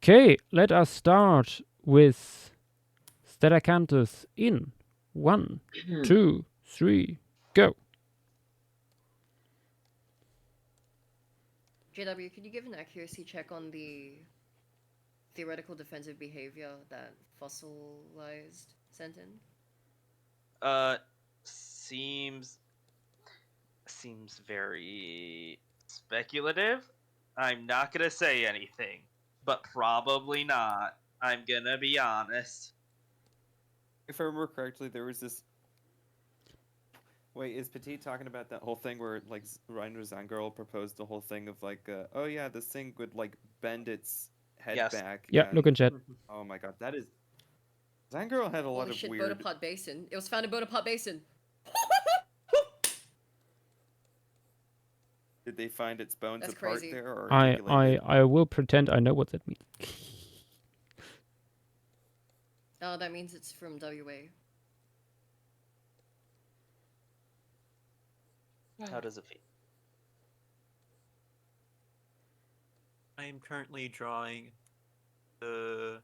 Okay, let us start with Stethacanthus in 1, 2, 3, go. JW, could you give an accuracy check on the theoretical defensive behavior that fossilized sent in? Seems very speculative. I'm not gonna say anything, but probably not. I'm gonna be honest. If I remember correctly, there was this. Wait, is Petit talking about that whole thing where like Rhino Zangirl proposed the whole thing of like, oh yeah, this thing would like bend its head Yes. back? Yeah, look in chat. Oh my god, that is. Zangirl had a lot Holy of shit, weird. Bonaparte Basin. It was found in Bonaparte Basin. Did they find its bones That's apart crazy. there, or I articulated? will pretend I know what that means. Oh, that means it's from WA. How does it feel? I am currently drawing the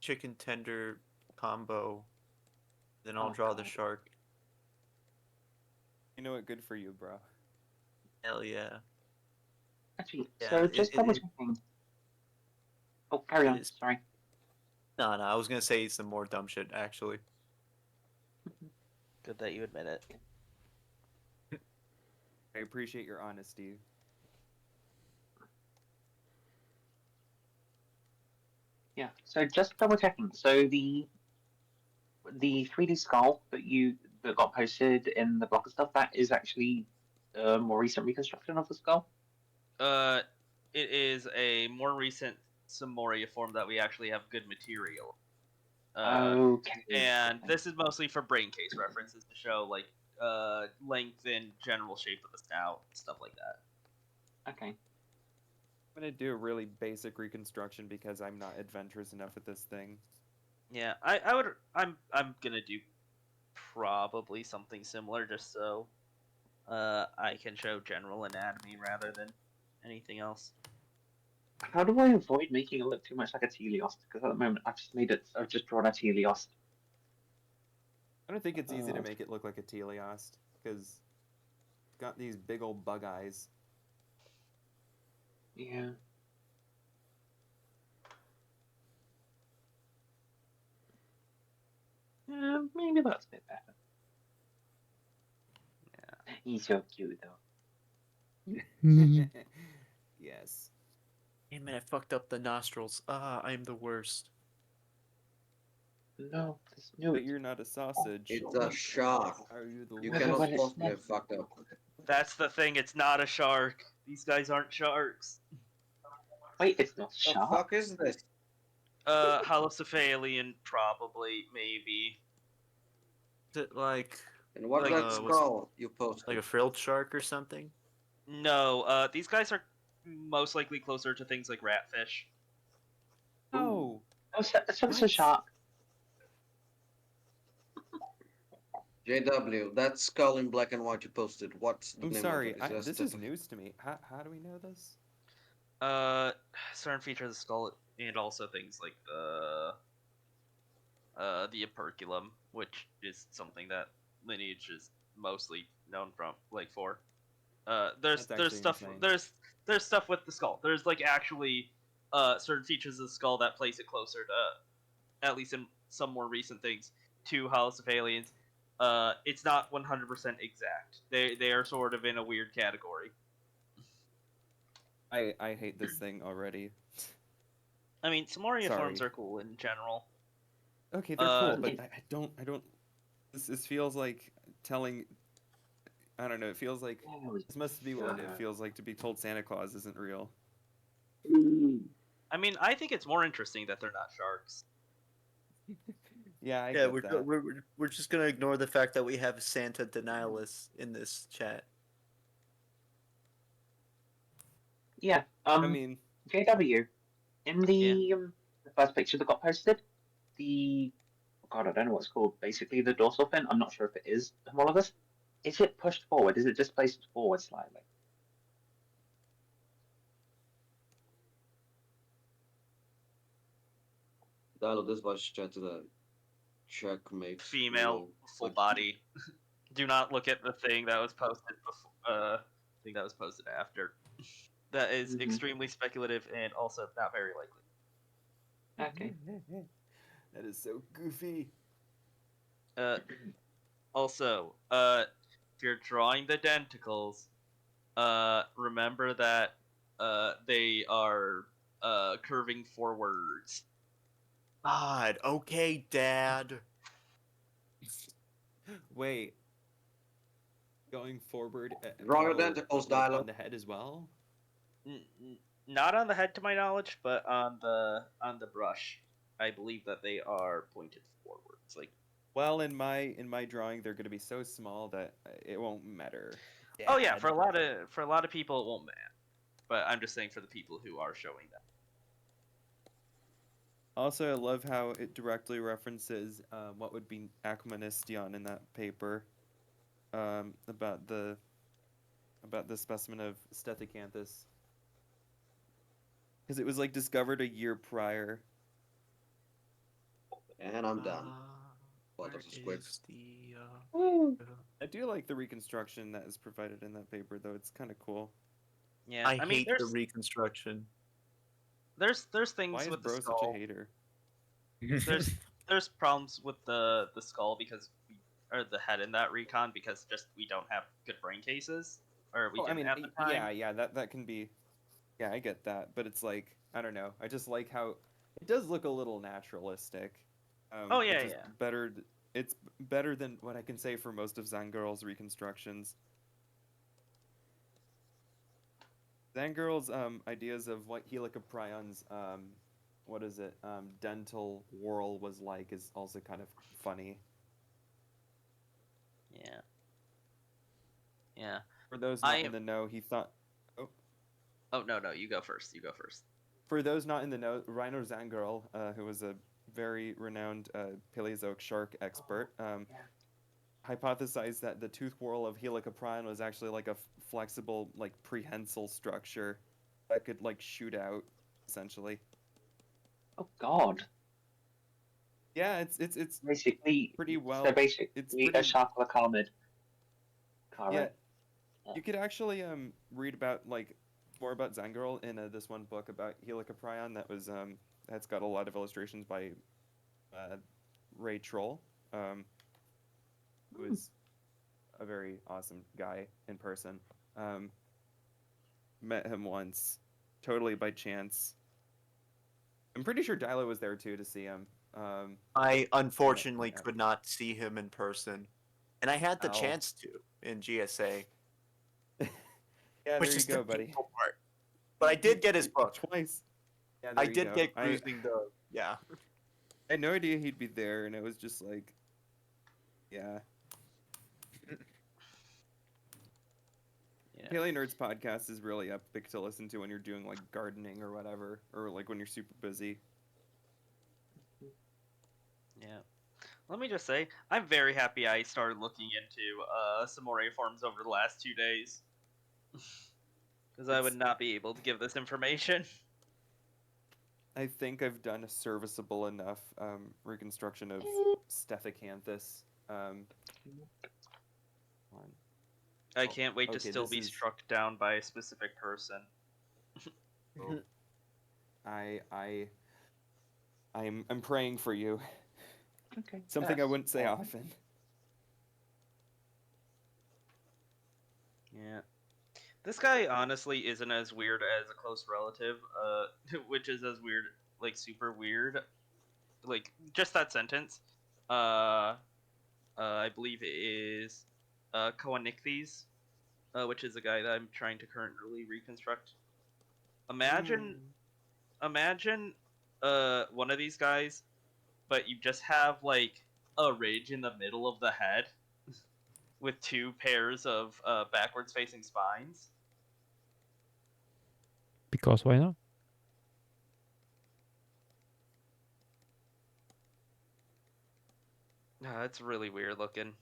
chicken tender combo. Then I'll draw the shark. You know what? Good for you, bro. Hell yeah. Actually, Yeah, so just double checking. Oh, carry on. Sorry. No, I was gonna say some more dumb shit actually. Good that you admit it. I appreciate your honesty. Yeah. So just double checking. So the 3D skull that got posted in the block of stuff, that is actually a more recent reconstruction of the skull. It is a more recent Samoria form that we actually have good material. Okay. And this is mostly for brain case references to show like length and general shape of the snout, stuff like that. Okay. I'm gonna do a really basic reconstruction because I'm not adventurous enough with this thing. Yeah, I'm gonna do probably something similar just so I can show general anatomy rather than anything else. How do I avoid making it look too much like a teleost? Because at the moment I've just drawn a teleost. I don't think it's easy to make it look like a teleost because got these big old bug eyes. Yeah. Maybe that's a bit better. Yeah. He's so cute though. Yes. Damn it, I fucked up the nostrils. I'm the worst. No, no. But you're not a sausage. It's a shark. Are you the You worst? cannot Well, it's possibly not- have fucked up. That's the thing, it's not a shark. These guys aren't sharks. Wait, it's not The shark. fuck is this? Halocephalian, probably, maybe. Is it like And what Like, red was- skull you posted? a frilled shark or something? No, these guys are most likely closer to things like ratfish. Oh. Oh, so it's a What? shark. JW, that skull in black and white you posted. What's the I'm name sorry. of it? This is news to me. How do we know this? Certain features of the skull and also things like the operculum, which is something that lineage is mostly known from, like for. There's stuff insane. there's stuff with the skull. There's like actually certain features of the skull that place it closer to, at least in some more recent things, to Halocephalians. It's not 100% exact. They are sort of in a weird category. I hate this thing already. I mean, Samoria Sorry. forms are cool in general. Okay, they're cool, but I don't. This feels like telling. I don't know. It feels like this must be what it feels like to be told Santa Claus isn't real. I mean, I think it's more interesting that they're not sharks. Yeah, I Yeah, get that. we're just gonna ignore the fact that we have Santa denialists in this chat. Yeah. I mean, JW, in the first picture that got posted, God, I don't know what it's called. Basically, the dorsal fin. I'm not sure if it is homologous. Is it pushed forward? Is it just placed forward slightly? Dialogue, this was chat to the checkmate. Female, roll. full Like, body. Do not look at the thing that was posted before. Thing that was posted after. That is Mhm. extremely speculative and also not very likely. Okay. That is so goofy. Also, if you're drawing the denticles, remember that they are curving forwards. God, okay, Dad. Wait. Going forward, Draw your oh, tentacles, like on dialogue. the head as well. Not on the head, to my knowledge, but on the brush. I believe that they are pointed forwards. Like, Well, in my drawing, they're gonna be so small that it won't matter. oh yeah, Dad. for a lot of people it won't matter. But I'm just saying for the people who are showing that. Also, I love how it directly references what would be Aquanistion in that paper about the specimen of Stethacanthus, because it was like discovered a year prior. And I'm done. Well, Where that was quick. is the, I do like the reconstruction that is provided in that paper, though. It's kind of cool. Yeah, I mean, hate the reconstruction. there's Why things is with the Bro such a skull. hater? There's problems with the skull because or the head in that recon because just we don't have good brain cases or we Oh, I didn't mean, at the time. yeah, that can be. Yeah, I get that, but it's like I don't know. I just like how it does look a little naturalistic. Oh, yeah, which is yeah. better. It's better than what I can say for most of Zangirl's reconstructions. Zangirl's ideas of what Helicoprion's what is it dental whorl was like is also kind of funny. Yeah. Yeah. For those I not in am. the know, he thought. Oh no, you go first. You go first. For those not in the know, Rhino Zangirl, who was a very renowned Paleozoic shark expert, hypothesized that the tooth whorl of Helicoprion was actually like a flexible, like prehensile structure that could like shoot out, essentially. Oh God. Yeah, it's Basically, pretty well. so basically It's a pretty. shark like armored Yeah, Kara. you could actually read about like more about Zangirl in this one book about Helicoprion that was that's got a lot of illustrations by Ray Troll, who is a very awesome guy in person. Met him once, totally by chance. I'm pretty sure Dilo was there too to see him. I unfortunately yeah. could not see him in person, and I had the Ow. chance to in GSA, Yeah, which there you is go, the buddy. painful part. But I did get his book. Twice. Yeah, I there you did go. get Cruising the yeah. I had no idea he'd be there, and it was just like, yeah. Yeah. Paleo Nerds podcast is really epic to listen to when you're doing like gardening or whatever, or like when you're super busy. Yeah. Let me just say, I'm very happy I started looking into some more forms over the last 2 days. Because I would not be able to give this information. I think I've done a serviceable enough reconstruction of Stethacanthus. I can't wait to okay, still this be is- struck down by a specific person. I'm praying for you. Okay. Something I that's wouldn't say awesome. often. Yeah. This guy honestly isn't as weird as a close relative, which is as weird, like super weird. Like just that sentence. I believe it is Coanichthes, which is a guy that I'm trying to currently reconstruct. Imagine one of these guys, but you just have like a ridge in the middle of the head with 2 pairs of backwards facing spines. Because why not? It's really weird looking.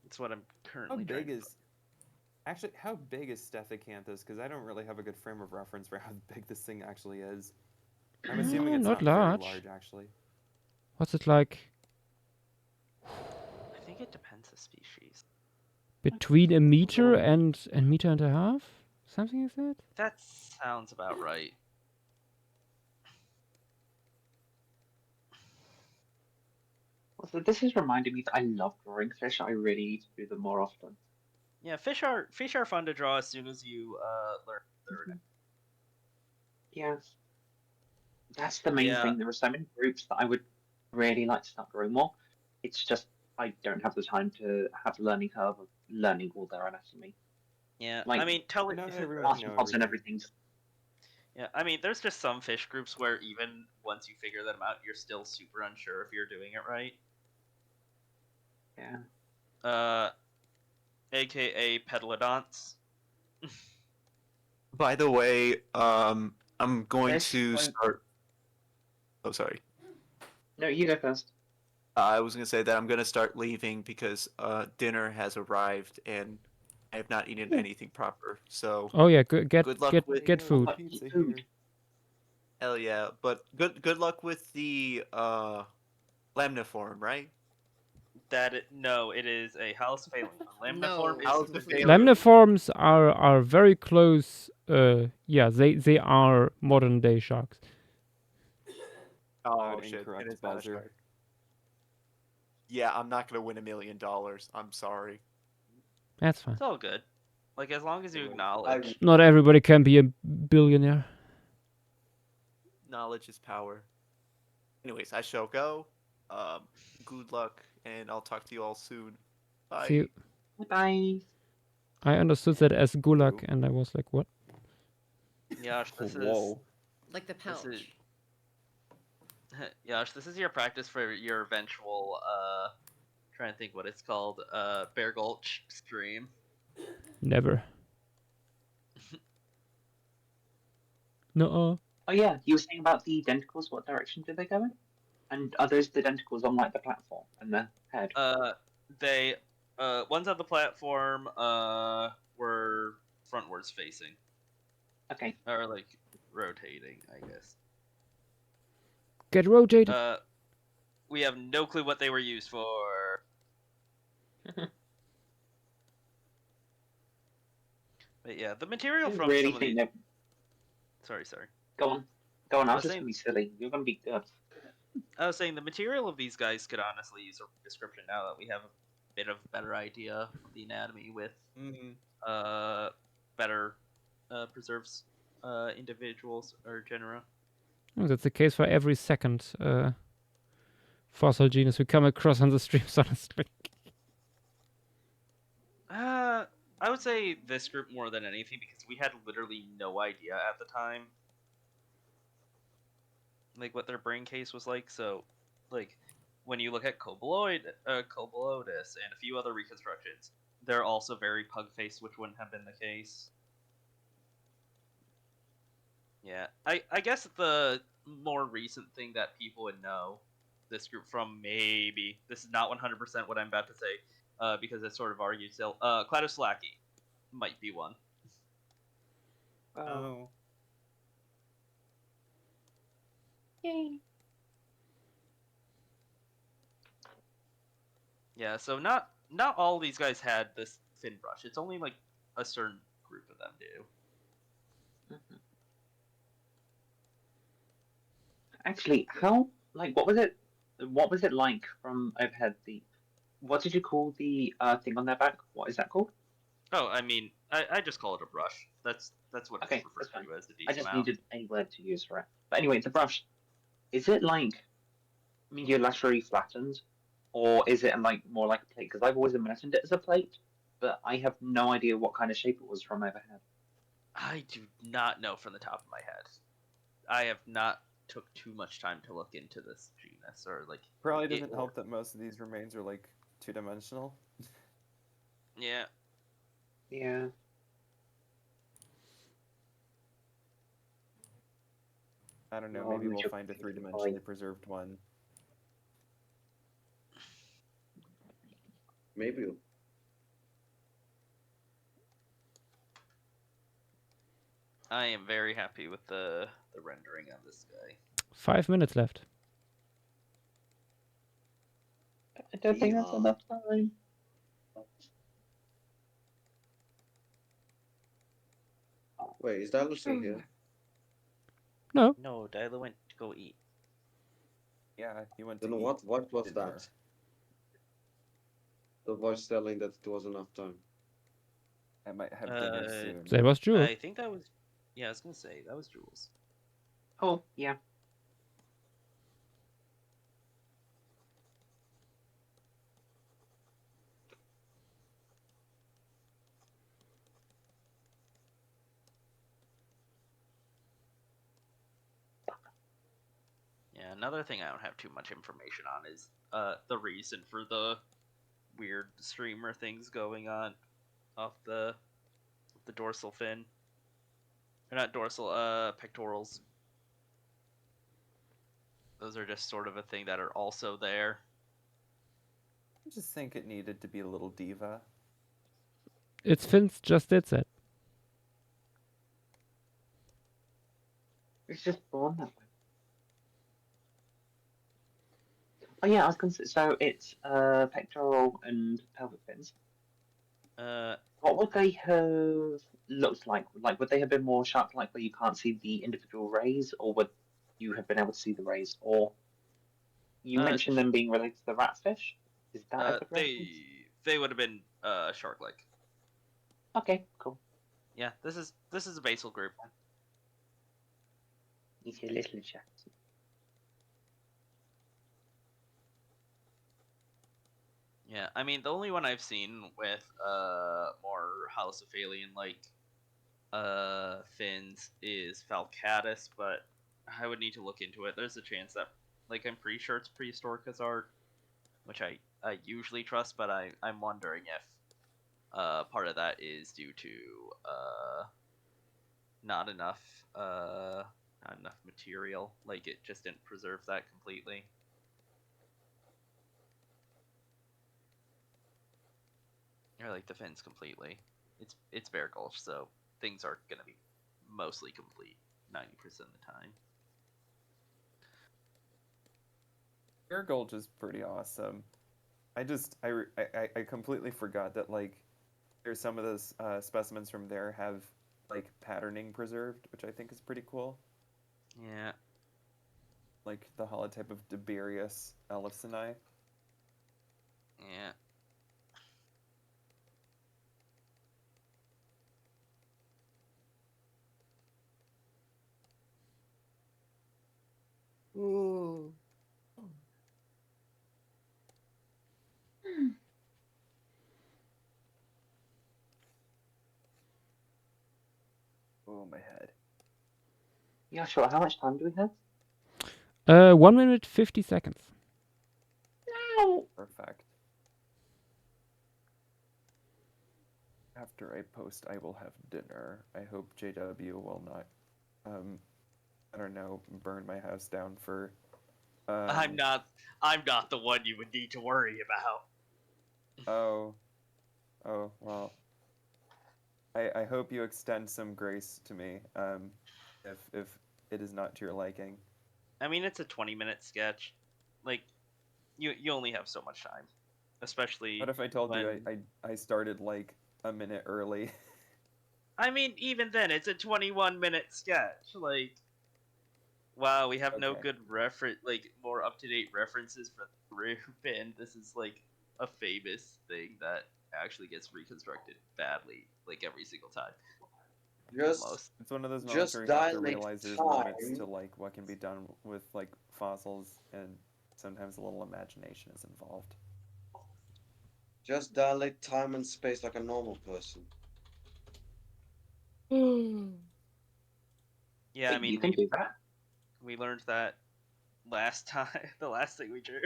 It's what I'm How currently big trying is actually how big is Stethacanthus? Because I don't really have a good frame of reference for how big this thing actually is. I'm assuming it's not not very large. large, actually. What's it like? I think it depends the species. Between a meter and a meter and a half? Something like that? That sounds about right. Also, this is reminding me that I love drawing fish. I really need to do them more often. Yeah, fish are fun to draw as soon as you learn their Yeah, that's the main Yeah. thing. There are so many groups that I would really like to start drawing more. It's just I don't have the time to have the learning curve of learning all their anatomy. Yeah, Like, I mean, Not everyone can know arthropods and everything. everything. Yeah, I mean, there's just some fish groups where even once you figure them out, you're still super unsure if you're doing it right. Yeah. AKA pedalodonts. By the way, I'm going Fish to won't- start. Oh, sorry. No, you go first. I was gonna say that I'm gonna start leaving because dinner has arrived and I have not eaten anything proper. So Oh yeah, get Good luck get with- get Yeah, food. Pizza Food. here. hell yeah, but good luck with the lamniform, right? No, it is a house failing. A lamniform No, is How's the completely failing? different. Lamniforms are very close. Yeah, they are modern day sharks. Oh Loud, shit! incorrect It is not a buzzer. shark. Yeah, I'm not gonna win $1 million. I'm sorry. That's fine. It's all good. Like as long as you Wait, acknowledge. Not everybody can be a billionaire. Knowledge is power. Anyways, I shall go. Good luck, and I'll talk to you all soon. Bye. See, Bye. I understood that as gulag, True. and I was like, what? Yash, this is Whoa. Like the pouch. This is- Yash, this is your practice for your eventual trying to think what it's called, Bear Gulch stream. Never. No. Oh yeah, you were saying about the denticles. What direction did they go in? And are those the denticles on like the platform and the head? They ones on the platform were frontwards facing. Okay. Or like rotating, I guess. Get rotated. We have no clue what they were used for. But yeah, the material I from really some of think these. that. Sorry. Go on. Go on. I I was was just saying- gonna be silly. You're gonna be good. I was saying the material of these guys could honestly use a description now that we have a bit of a better idea of the anatomy with better preserves individuals or genera. Oh, that's the case for every second fossil genus we come across on the streams, honestly. I would say this group more than anything because we had literally no idea at the time, like what their brain case was like. So, like when you look at Coboloidus and a few other reconstructions, they're also very pug-faced, which wouldn't have been the case. Yeah, I guess the more recent thing that people would know this group from, maybe this is not 100% what I'm about to say, because it's sort of argued still. Cladoslaki might be one. Oh. Yay. Yeah, so not all these guys had this fin brush. It's only like a certain group of them do. Mhm. Actually, how what was it? What was it like from overhead? What did you call the thing on their back? What is that called? Oh, I mean, I just call it a brush. That's what Okay, it's referred that's to as the I deep just mount. needed a word to use for it. But anyway, the brush. Is it like mediolaterally flattened, or is it like more like a plate? Because I've always imagined it as a plate, but I have no idea what kind of shape it was from overhead. I do not know from the top of my head. I have not took too much time to look into this genus or like. Probably it doesn't or- help that most of these remains are like two-dimensional. Yeah. Yeah. I don't know, Oh, maybe the we'll find a geography is three-dimensionally fine. preserved one. Maybe. I am very happy with the rendering on this guy. 5 minutes left. I don't think that's Yeehaw. enough time. Wait, is Dylan still here? No. No, Dyla went to go eat. Yeah, he went to Then eat what was dinner. that? The voice telling that it was enough time. I might have dinner Uh, soon. That was Jules. I think that was. Yeah, I was gonna say that was Jules. Oh, yeah. Yeah, another thing I don't have too much information on is the reason for the weird streamer things going on off the dorsal fin. Or not dorsal, pectorals. Those are just sort of a thing that are also there. I just think it needed to be a little diva. Its fins just did that. It's just born that way. Oh yeah, I was going to say, so it's pectoral and pelvic fins. What would they have looked like? Like, would they have been more sharp, like where you can't see the individual rays, or would you have been able to see the rays? Or you mentioned them being related to the ratfish. Is that a good reference? They would have been shark-like. Okay, cool. Yeah, this is a basal group. He's a little chat. Yeah, I mean the only one I've seen with more halocephalian like fins is Falcatus, but I would need to look into it. There's a chance that like I'm pretty sure it's prehistoric as art, which I usually trust, but I'm wondering if part of that is due to not enough material, like it just didn't preserve that completely. Or like the fins completely. It's Bear Gulch, so things are gonna be mostly complete 90% of the time. Bear Gulch is pretty awesome. I completely forgot that like there's some of those specimens from there have like patterning preserved, which I think is pretty cool. Yeah. Like the holotype of Debarius ellipsoni. Yeah. Ooh. Oh, my head. Yeah, sure. How much time do we have? 1 minute 50 seconds. No. Perfect. After I post, I will have dinner. I hope JW will not, I don't know, burn my house down for. I'm not the one you would need to worry about. Oh. Oh, well. I hope you extend some grace to me, if it is not to your liking. I mean, it's a 20-minute sketch. Like, you only have so much time, especially. What if I told you when... I started like a minute early? I mean, even then, it's a 21-minute sketch. Like, wow, we have no Okay. good more up-to-date references for the group, and this is like a famous thing that actually gets reconstructed badly, like every single time. Just Almost. It's one of those moments Just where you have to dilate realize there's time. limits to like what can be done with like fossils, and sometimes a little imagination is involved. Just dilate time and space like a normal person. Yeah, I Wait, mean, you can do that. we learned that last time, the last thing we drew.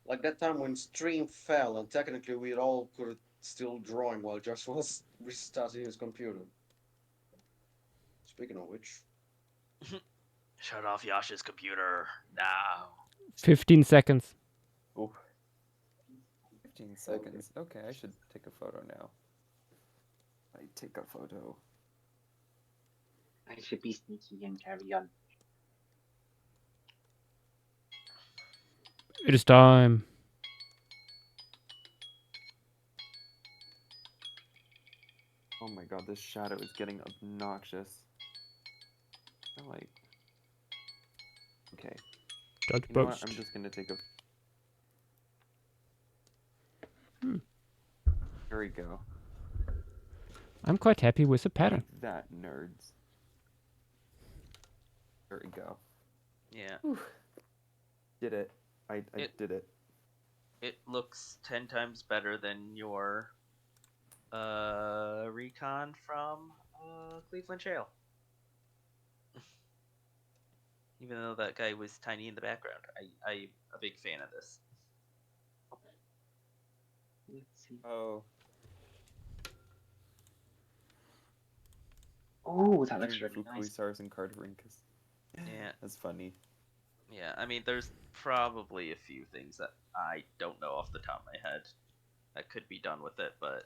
Like that time when stream fell and technically we all could still drawing while Josh was restarting his computer. Speaking of which. Shut off Yasha's computer now. 15 seconds. Oh. 15 seconds. Okay, I should take a photo now. I take a photo. I should be sneaky and carry on. It is time. Oh my god, this shadow is getting obnoxious. I like. Okay. Judge You know what? boast. I'm just gonna take a. Hmm. There we go. I'm quite happy with the pattern. Like that, nerds. There we go. Yeah. Did it. I It- did it. It looks 10 times better than your recon from Cleveland Jail. Even though that guy was tiny in the background, I'm a big fan of this. Let's see. Oh. Oh, that looks Using really Fukui nice. Stars and Carterinkus. Yeah. That's funny. Yeah, I mean, there's probably a few things that I don't know off the top of my head that could be done with it, but